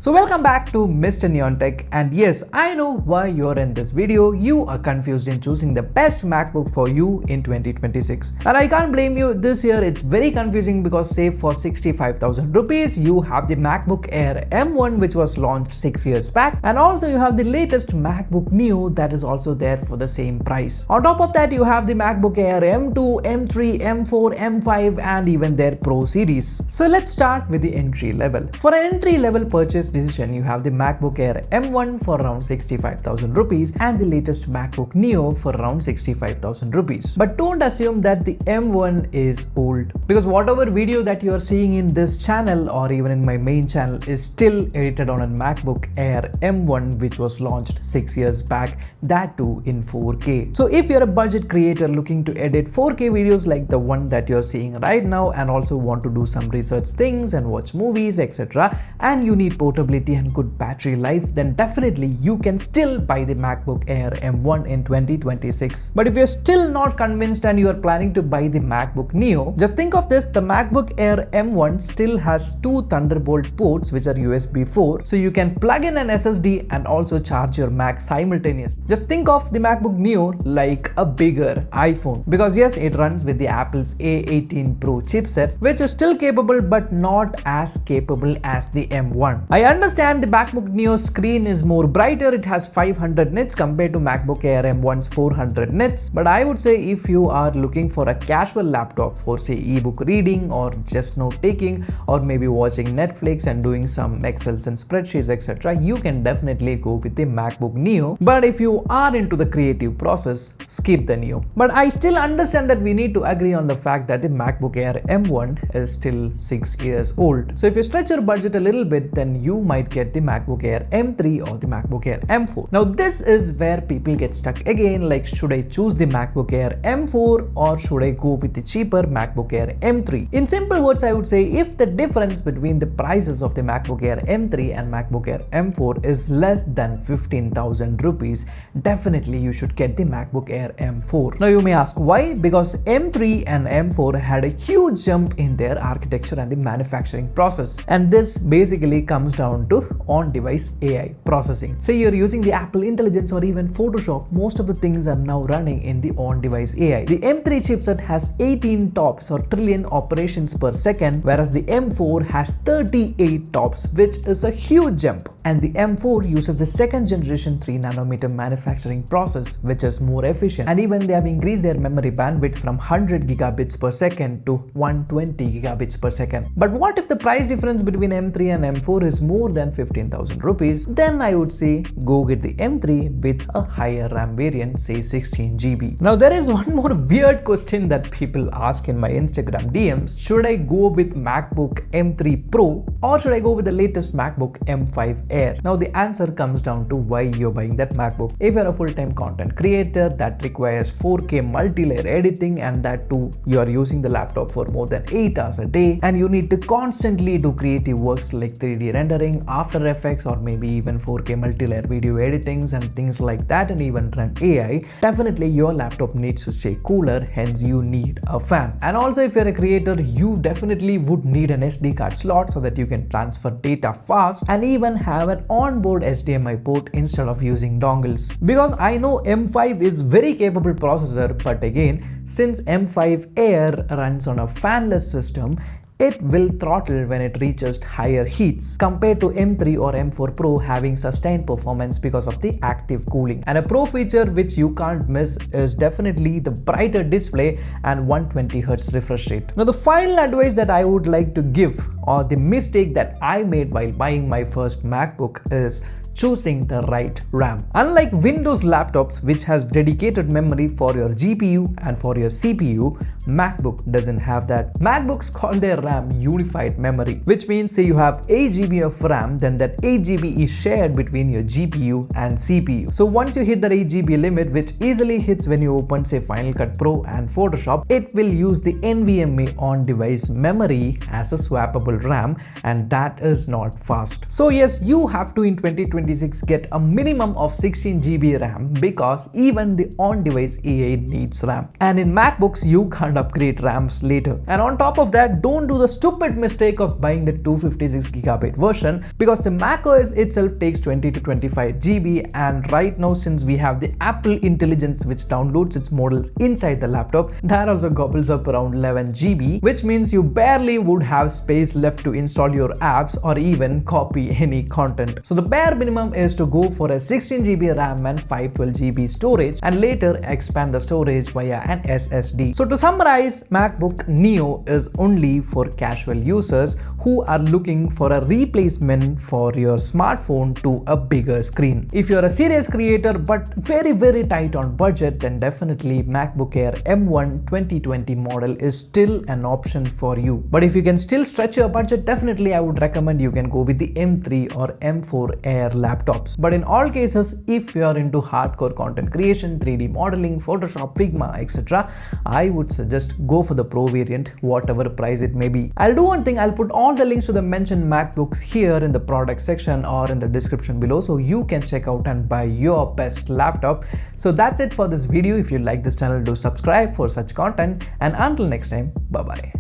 So welcome back to Mr. Neon Tech, and yes, I know why you're in this video. You are confused in choosing the best MacBook for you in 2026. And I can't blame you. This year it's very confusing because save for 65,000 rupees, you have the MacBook Air M1 which was launched 6 years back, and also you have the latest MacBook Neo that is also there for the same price. On top of that, you have the MacBook Air M2, M3, M4, M5 and even their Pro series. So let's start with the entry level. For an entry level purchase decision, you have the MacBook Air M1 for around 65,000 rupees and the latest MacBook Neo for around 65,000 rupees. But don't assume that the M1 is old, because whatever video that you are seeing in this channel or even in my main channel is still edited on a MacBook Air M1 which was launched 6 years back, that too in 4K. So if you're a budget creator looking to edit 4K videos like the one that you're seeing right now and also want to do some research things and watch movies etc., and you need portability and good battery life, then definitely you can still buy the MacBook Air M1 in 2026. But if you're still not convinced and you are planning to buy the MacBook Neo, just think of this: the MacBook Air M1 still has 2 Thunderbolt ports which are USB 4, so you can plug in an SSD and also charge your Mac simultaneously. Just think of the MacBook Neo like a bigger iPhone, because yes, it runs with the Apple's A18 Pro chipset, which is still capable but not as capable as the M1. I understand the MacBook Neo screen is more brighter, it has 500 nits compared to MacBook Air M1's 400 nits, but I would say if you are looking for a casual laptop for say ebook reading or just note taking or maybe watching Netflix and doing some Excels and spreadsheets etc., you can definitely go with the MacBook Neo. But if you are into the creative process, skip the Neo. But I still understand that we need to agree on the fact that the MacBook Air M1 is still 6 years old. So if you stretch your budget a little bit, then you might get the MacBook Air M3 or the MacBook Air M4. Now this is where people get stuck again, like should I choose the MacBook Air M4 or should I go with the cheaper MacBook Air M3? In simple words, I would say if the difference between the prices of the MacBook Air M3 and MacBook Air M4 is less than 15,000 rupees, definitely you should get the MacBook Air M4. Now you may ask why? Because M3 and M4 had a huge jump in their architecture and the manufacturing process, and this basically comes down to on-device AI processing. Say you're using the Apple Intelligence or even Photoshop, most of the things are now running in the on-device AI. The M3 chipset has 18 TOPS or trillion operations per second, whereas the M4 has 38 TOPS, which is a huge jump. And the M4 uses the second generation 3 nanometer manufacturing process, which is more efficient. And even they have increased their memory bandwidth from 100 gigabits per second to 120 gigabits per second. But what if the price difference between M3 and M4 is more than 15,000 rupees? Then I would say go get the M3 with a higher RAM variant, say 16 GB. Now there is one more weird question that people ask in my Instagram DMs: should I go with MacBook M3 Pro or should I go with the latest MacBook M5 Air? Now the answer comes down to why you're buying that MacBook. If you're a full-time content creator that requires 4K multi-layer editing, and that too you are using the laptop for more than 8 hours a day, and you need to constantly do creative works like 3D rendering, After Effects, or maybe even 4K multi-layer video editings and things like that, and even run AI, definitely your laptop needs to stay cooler, hence you need a fan. And also if you're a creator, you definitely would need an SD card slot so that you can transfer data fast and even have an onboard HDMI port instead of using dongles. Because I know M5 is very capable processor, but again, since M5 Air runs on a fanless system, it will throttle when it reaches higher heats compared to M3 or M4 Pro having sustained performance because of the active cooling. And a pro feature which you can't miss is definitely the brighter display and 120Hz refresh rate. Now the final advice that I would like to give, or the mistake that I made while buying my first MacBook, is choosing the right RAM. Unlike Windows laptops which has dedicated memory for your GPU and for your CPU, MacBook doesn't have that. MacBooks call their RAM unified memory, which means say you have 8 GB of RAM, then that 8 GB is shared between your GPU and CPU. So once you hit that 8 GB limit, which easily hits when you open say Final Cut Pro and Photoshop, it will use the NVMe on-device memory as a swappable RAM, and that is not fast. So yes, you have to in 2020 2026 get a minimum of 16 GB RAM because even the on-device AI needs RAM. And in MacBooks, you can't upgrade RAMs later. And on top of that, don't do the stupid mistake of buying the 256 GB version because the macOS itself takes 20 to 25 GB, and right now since we have the Apple Intelligence which downloads its models inside the laptop, that also gobbles up around 11 GB, which means you barely would have space left to install your apps or even copy any content. So the bare minimum is to go for a 16 GB RAM and 512 GB storage and later expand the storage via an SSD. So to summarize, MacBook Neo is only for casual users who are looking for a replacement for your smartphone to a bigger screen. If you're a serious creator but very tight on budget, then definitely MacBook Air M1 2020 model is still an option for you. But if you can still stretch your budget, definitely I would recommend you can go with the M3 or M4 Air laptops. But in all cases, if you are into hardcore content creation, 3D modeling, Photoshop, Figma, etc., I would suggest go for the Pro variant, whatever price it may be. I'll do one thing, I'll put all the links to the mentioned MacBooks here in the product section or in the description below so you can check out and buy your best laptop. So that's it for this video. If you like this channel, do subscribe for such content, and until next time, bye bye.